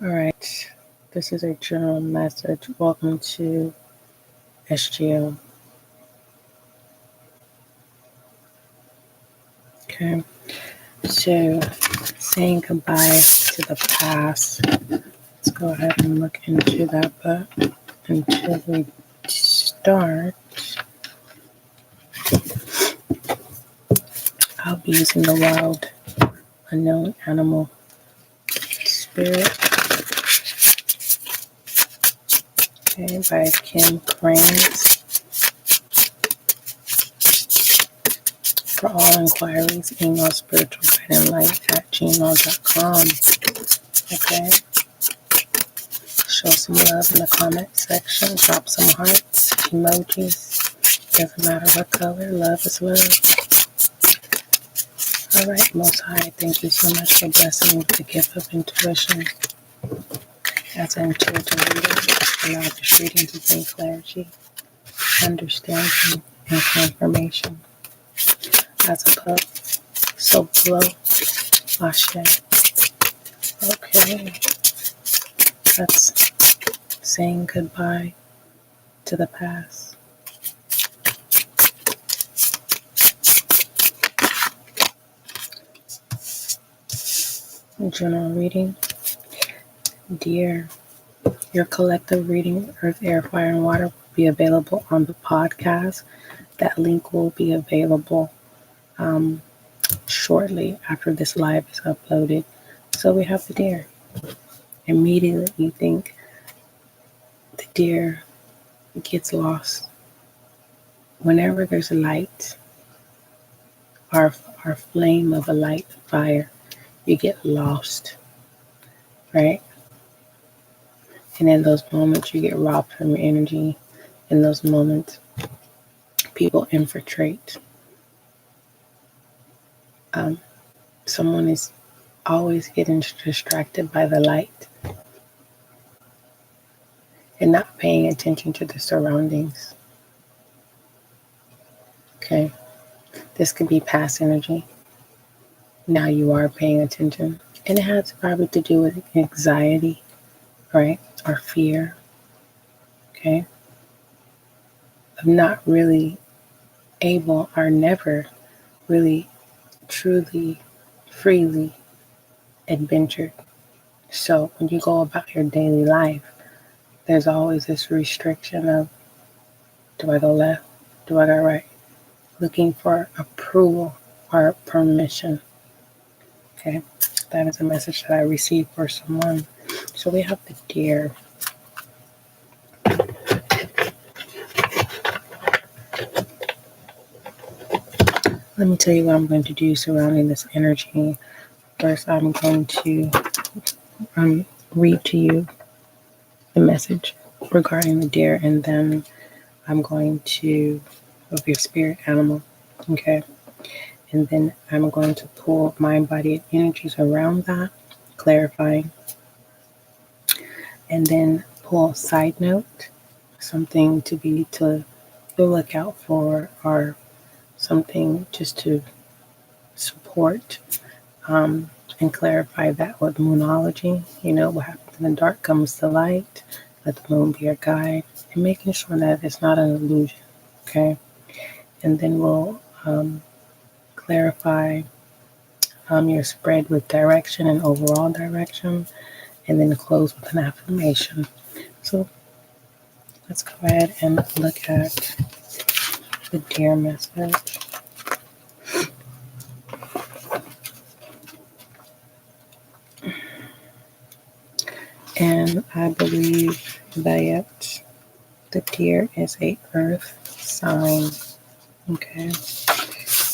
All right, this is a general message. Welcome to SGL. Okay, so saying goodbye to the past. Let's go ahead and look into that, but until we start, I'll be using the wild unknown animal spirit, okay, by Kim Cranes. For all inquiries, email spiritualguidinglight@gmail.com. Okay. Show some love in the comment section. Drop some hearts, emojis. Doesn't matter what color. Love is love. All right, Most High, thank you so much for blessing me with the gift of intuition. As an intuitive reader, allow this reading to bring clarity, understanding, and confirmation. As above, so below. Ashe. Okay, that's saying goodbye to the past. General reading. Dear, your collective reading, Earth, Air, Fire, and Water, will be available on the podcast. That link will be available shortly after this live is uploaded. So we have the deer. Immediately you think the deer gets lost. Whenever there's a light, our flame of a light fire, you get lost, right? And in those moments, you get robbed from your energy. In those moments, people infiltrate. Someone is always getting distracted by the light and not paying attention to the surroundings. Okay, this could be past energy. Now you are paying attention, and it has probably to do with anxiety, right, or fear. Okay, of not really able or never really truly freely adventured. So when you go about your daily life, there's always this restriction of, do I go left? Do I go right? Looking for approval or permission. Okay, that is a message that I received for someone. So we have the deer. Let me tell you what I'm going to do surrounding this energy. First, I'm going to read to you the message regarding the deer, and then I'm going to, of your spirit animal, okay? And then I'm going to pull mind, body, energies around that, clarifying. And then pull side note, something to look out for, or something just to support and clarify that with moonology. You know, what happens in the dark comes to light. Let the moon be your guide, and making sure that it's not an illusion, okay? And then we'll clarify your spread with direction and overall direction, and then close with an affirmation. So let's go ahead and look at the deer message. And I believe that the deer is a earth sign. Okay.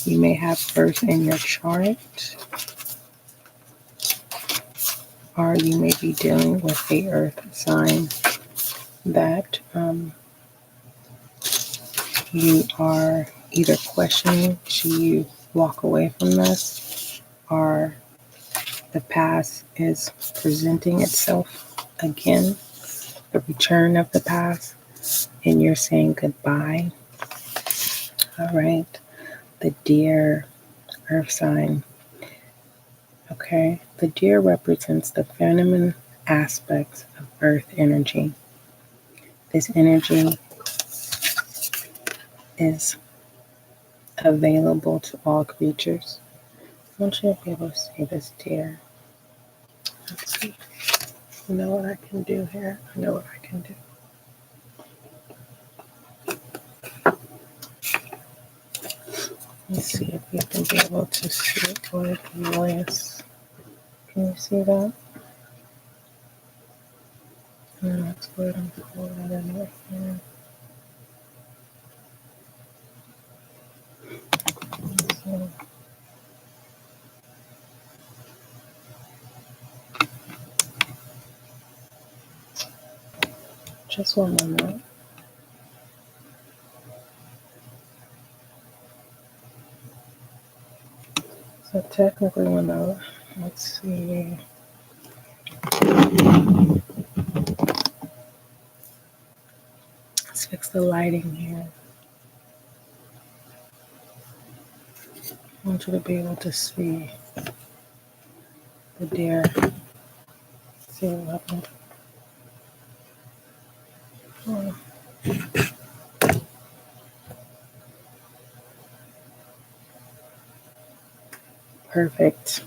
You may have earth in your chart, or you may be dealing with a earth sign that you are either questioning, should you walk away from this, or the past is presenting itself again, the return of the past, and you're saying goodbye. All right, the deer, earth sign. Okay, the deer represents the feminine aspects of earth energy. This energy is available to all creatures. I want you to be able to see this, dear. Let's see. You know what I can do here? I know what I can do. Let's see if you can be able to see it or the noise. Can you see that? And that's good. I'm pulling it in right here. So, just one moment. So technically, let's see. Let's fix the lighting here. I want you to be able to see the deer. See what happened. Oh. Perfect.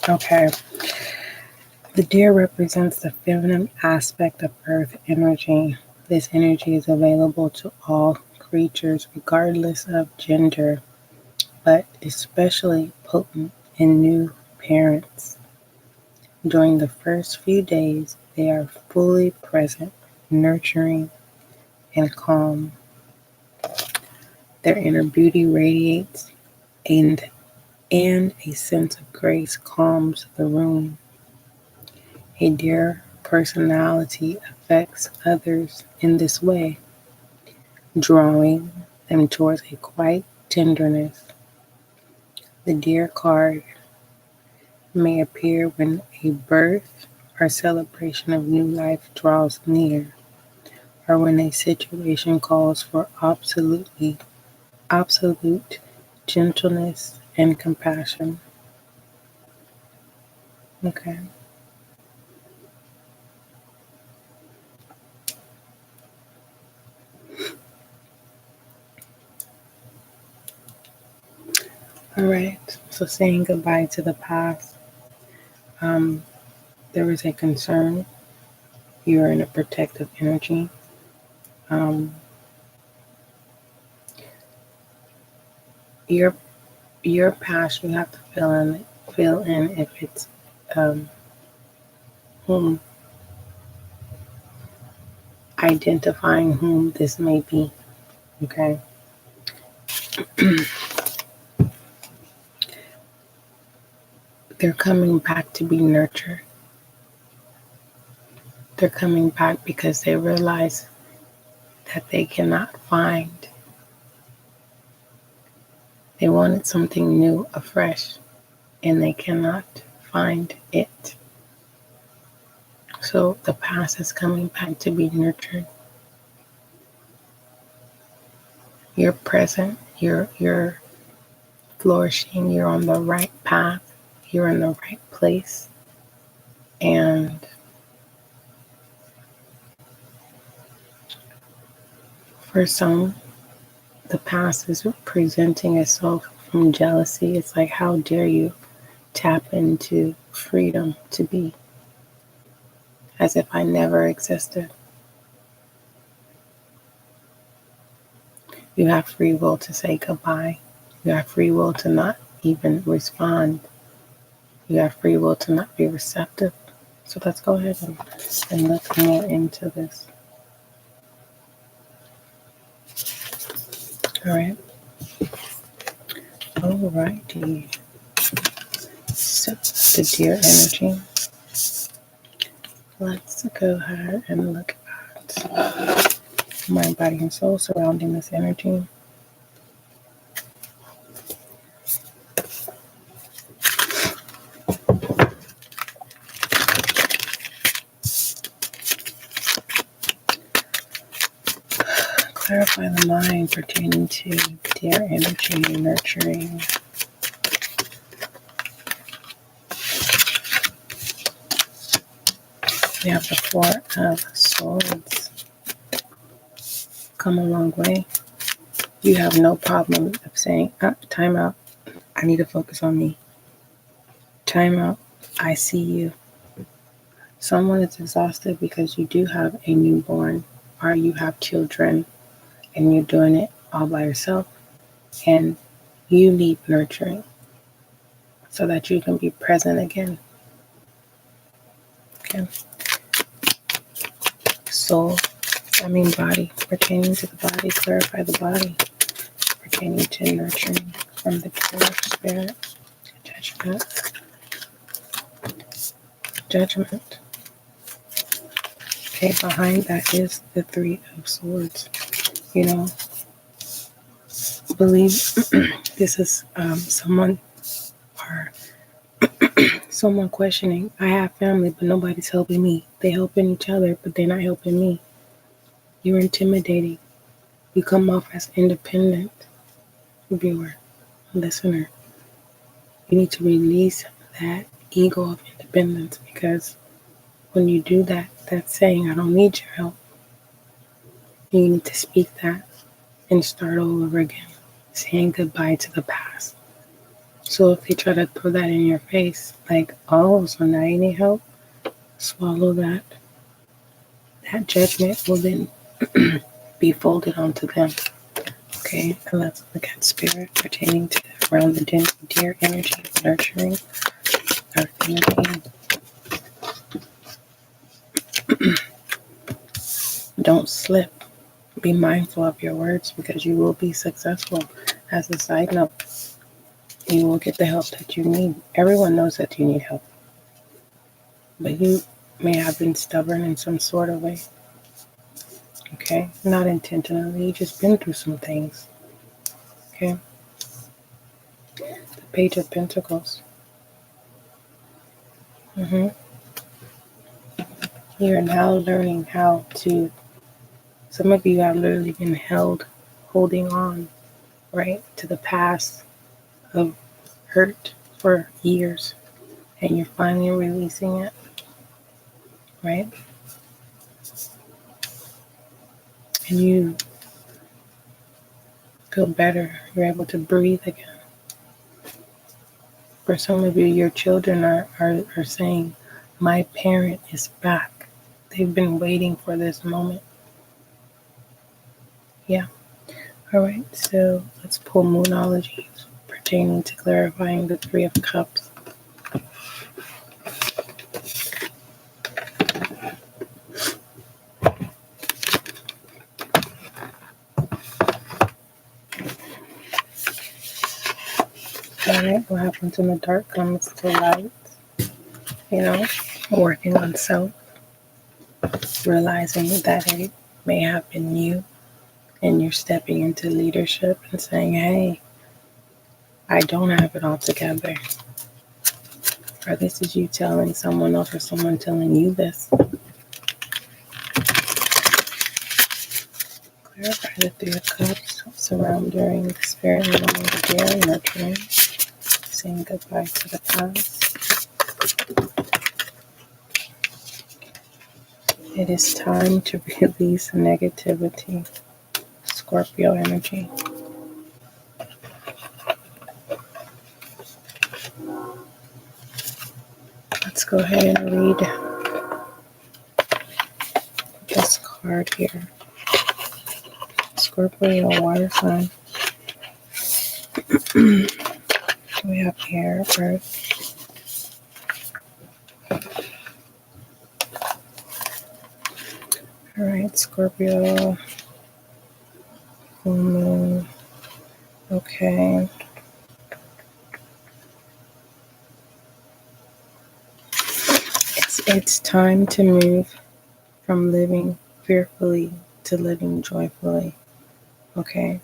Okay. The deer represents the feminine aspect of earth energy. This energy is available to all creatures regardless of gender, but especially potent in new parents. During the first few days, they are fully present, nurturing, and calm. Their inner beauty radiates, and a sense of grace calms the room. A dear personality affects others in this way, drawing them towards a quiet tenderness. The deer card may appear when a birth or celebration of new life draws near, or when a situation calls for absolute gentleness and compassion. Okay. All right. So saying goodbye to the past. There is a concern. You're in a protective energy. Um, your past, you have to fill in if it's um, whom identifying whom this may be. Okay. They're coming back to be nurtured. They're coming back because they realize that they cannot find. They wanted something new, afresh, and they cannot find it. So the past is coming back to be nurtured. You're present. You're flourishing. You're on the right path. You're in the right place. And for some, the past is presenting itself from jealousy. It's like, how dare you tap into freedom to be, as if I never existed. You have free will to say goodbye. You have free will to not even respond. You have free will to not be receptive. So let's go ahead and look more into this. All right. Alrighty. So the deer energy. Let's go ahead and look at mind, body, and soul surrounding this energy. Clarify the mind pertaining to deer energy, nurturing. We have the Four of Swords. Come a long way. You have no problem of saying, time out. I need to focus on me. Time out. I see you. Someone is exhausted because you do have a newborn or you have children and you're doing it all by yourself, and you need nurturing so that you can be present again. Okay. Soul, body, pertaining to the body, clarify the body, pertaining to nurturing from the pure spirit, judgment. Okay, behind that is the Three of Swords. Believe this is someone questioning. I have family, but nobody's helping me. They're helping each other, but they're not helping me. You're intimidating. You come off as independent. Viewer, listener, you need to release that ego of independence, because when you do that, that's saying, I don't need your help. You need to speak that and start all over again, saying goodbye to the past. So if they try to throw that in your face, like, oh, so now you need help, swallow that. That judgment will then be folded onto them. Okay, and let's look at spirit pertaining to around the dear energy of nurturing, earth energy. Don't slip. Be mindful of your words, because you will be successful. As a side note, you will get the help that you need. Everyone knows that you need help, but you may have been stubborn in some sort of way. Okay, not intentionally. You just been through some things. Okay. The Page of Pentacles. You're now learning how to. Some of you have literally been holding on, right, to the past of hurt for years, and you're finally releasing it, right? And you feel better. You're able to breathe again. For some of you, your children are saying, my parent is back. They've been waiting for this moment. Yeah. All right, so let's pull Moonology pertaining to clarifying the Three of Cups. All right, what happens when the dark comes to light? Working on self, realizing that it may have been you, and you're stepping into leadership and saying, hey, I don't have it all together. Or this is you telling someone else, or someone telling you this. Clarify the Three of Cups, surrounding the spirit and the dear, nurturing, saying goodbye to the past. It is time to release negativity. Scorpio energy. Let's go ahead and read this card here. Scorpio, water sign. We have air, earth. All right, Scorpio, full moon. Okay. It's time to move from living fearfully to living joyfully. Okay.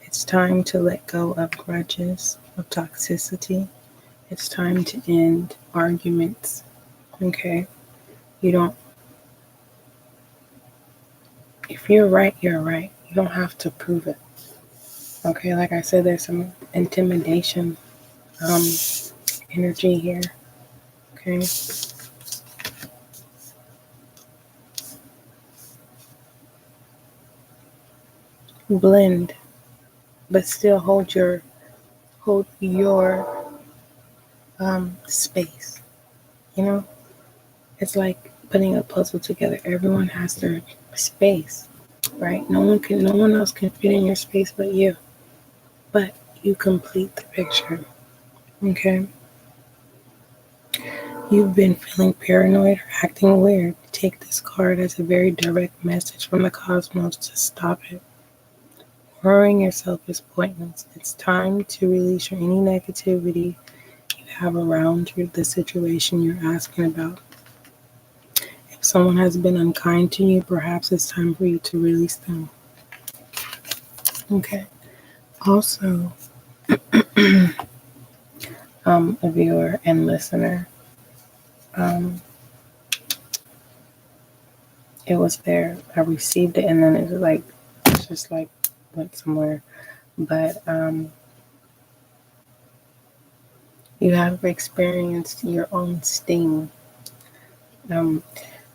It's time to let go of grudges, of toxicity. It's time to end arguments. Okay. If you're right, you're right. You don't have to prove it. Okay. Like I said, there's some intimidation energy here. Okay. Blend, but still hold your space. You know, it's like putting a puzzle together. Everyone has their space, right? No one else can fit in your space but you. But you complete the picture. Okay? You've been feeling paranoid or acting weird. Take this card as a very direct message from the cosmos to stop it. Worrying yourself is pointless. It's time to release any negativity you have around the situation you're asking about. If someone has been unkind to you, perhaps it's time for you to release them. Okay. Also, a viewer and listener, it was there. I received it, and then it's just like went somewhere. But you have experienced your own sting.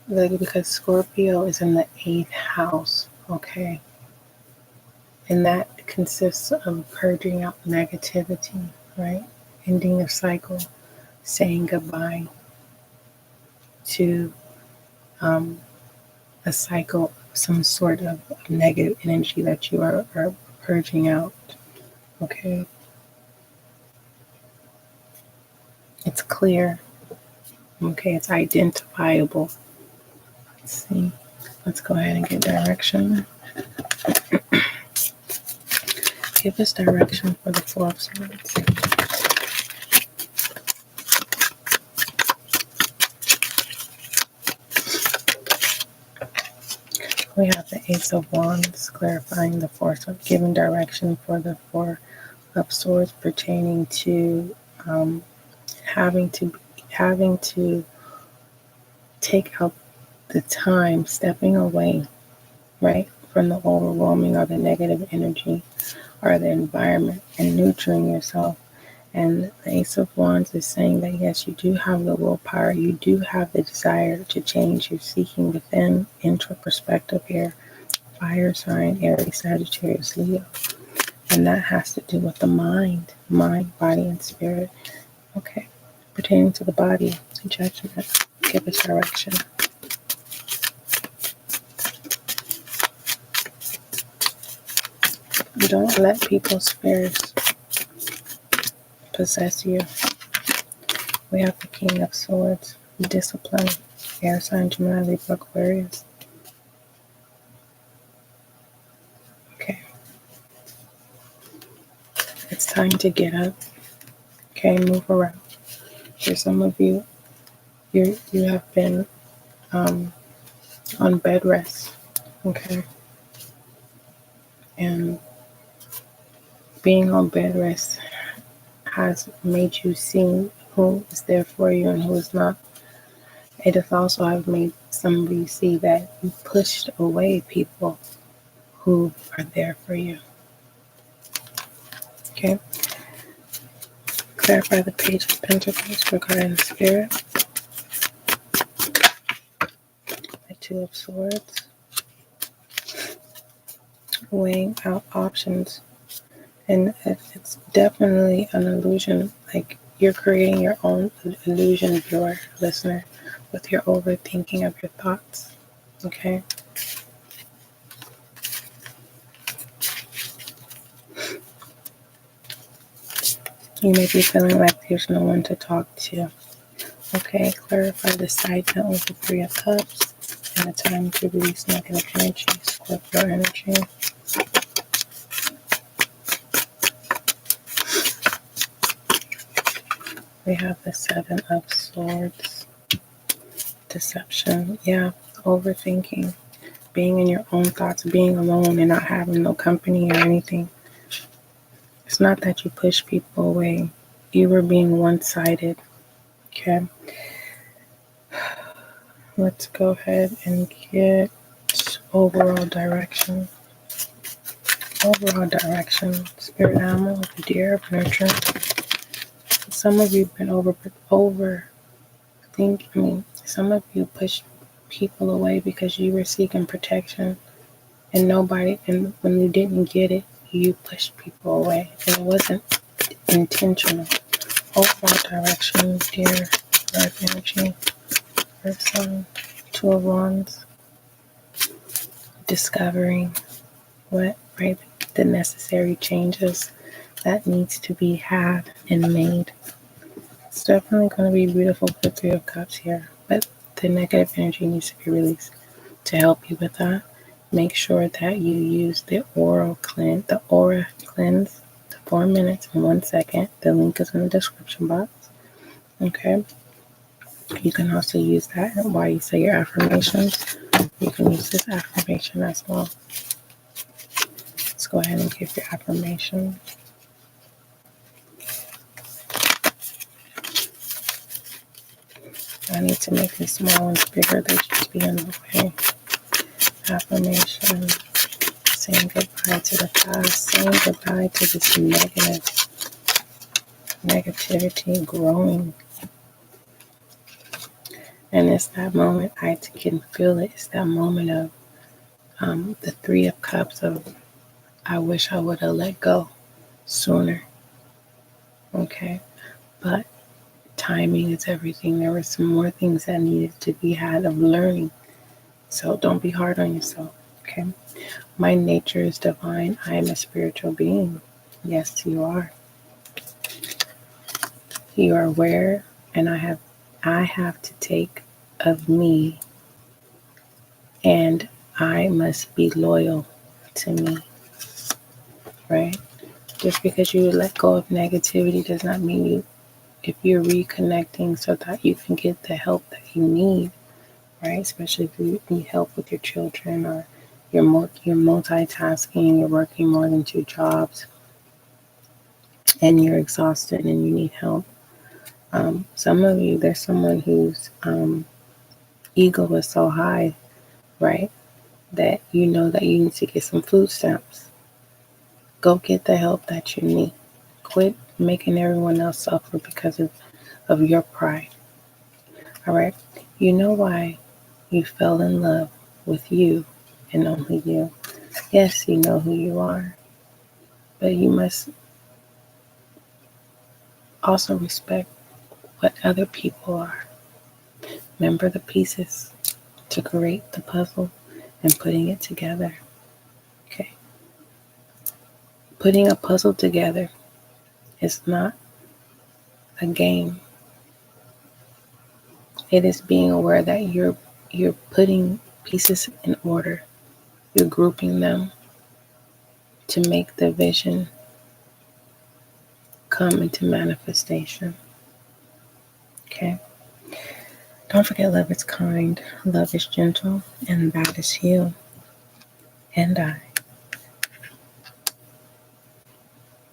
Because Scorpio is in the 8th house, okay? And that consists of purging out negativity, right? Ending a cycle, saying goodbye to a cycle of some sort of negative energy that you are purging out, okay? It's clear, okay? It's identifiable. Let's see. Let's go ahead and get direction. Give us direction for the 4 of Swords. We have the Ace of Wands, clarifying the force of giving direction for the 4 of Swords, pertaining to having to take out the time, stepping away, right, from the overwhelming or the negative energy or the environment, and nurturing yourself. And the Ace of Wands is saying that yes, you do have the willpower, you do have the desire to change. You're seeking within, intra perspective here. Fire sign, Aries, Sagittarius, Leo. And that has to do with the mind, body, and spirit. Okay. Pertaining to the body, Judgment. Give us direction. Don't let people's fears possess you. We have the King of Swords, discipline, air sign, Gemini, Libra, Aquarius. Okay. It's time to get up. Okay, move around. For some of you, you have been on bed rest. Okay. And being on bed rest has made you see who is there for you and who is not. It has also have made some of you see that you pushed away people who are there for you. Okay. Clarify the Page of Pentacles regarding the Spirit. The 2 of Swords. Weighing out options. And it's definitely an illusion. Like you're creating your own illusion, viewer, listener, with your overthinking of your thoughts. Okay? You may be feeling like there's no one to talk to. Okay, clarify the side note with the 3 of Cups and the time to release negative energy, Scorpio energy. We have the 7 of Swords, deception. Yeah, overthinking, being in your own thoughts, being alone and not having no company or anything. It's not that you push people away. You were being one-sided. Okay. Let's go ahead and get overall direction. Overall direction. Spirit animal, the deer of nurture. Some of you have been some of you pushed people away because you were seeking protection and when you didn't get it, you pushed people away. And it wasn't intentional. Overall direction, dear life energy. First one, Two of Wands. Discovering the necessary changes that needs to be had and made. It's definitely going to be beautiful for the Three of Cups here, but the negative energy needs to be released. To help you with that, make sure that you use the aura cleanse, the 4 minutes and 1 second. The link is in the description box. Okay. You can also use that while you say your affirmations. You can use this affirmation as well. Let's go ahead and give your affirmation. I need to make these small ones bigger. They just be in the way. Affirmation. Saying goodbye to the past. Saying goodbye to this negativity growing. And it's that moment, I can feel it. It's that moment of the Three of Cups of, I wish I would have let go sooner. Okay. But timing is everything. There were some more things that needed to be had of learning. So don't be hard on yourself. Okay. My nature is divine. I am a spiritual being. Yes, you are. You are aware, and I have to take of me, and I must be loyal to me. Right? Just because you let go of negativity does not mean if you're reconnecting so that you can get the help that you need, right? Especially if you need help with your children, or you're multitasking and you're working more than 2 jobs and you're exhausted and you need help. Some of you, there's someone whose ego is so high, right, that you know that you need to get some food stamps. Go get the help that you need. Quit making everyone else suffer because of your pride. All right. You know why you fell in love with you and only you. Yes, you know who you are, but you must also respect what other people are. Remember the pieces to create the puzzle and putting it together. Okay. Putting a puzzle together is not a game. It is being aware that you're putting pieces in order. You're grouping them to make the vision come into manifestation. Okay? Don't forget, love is kind, love is gentle, and that is you and I.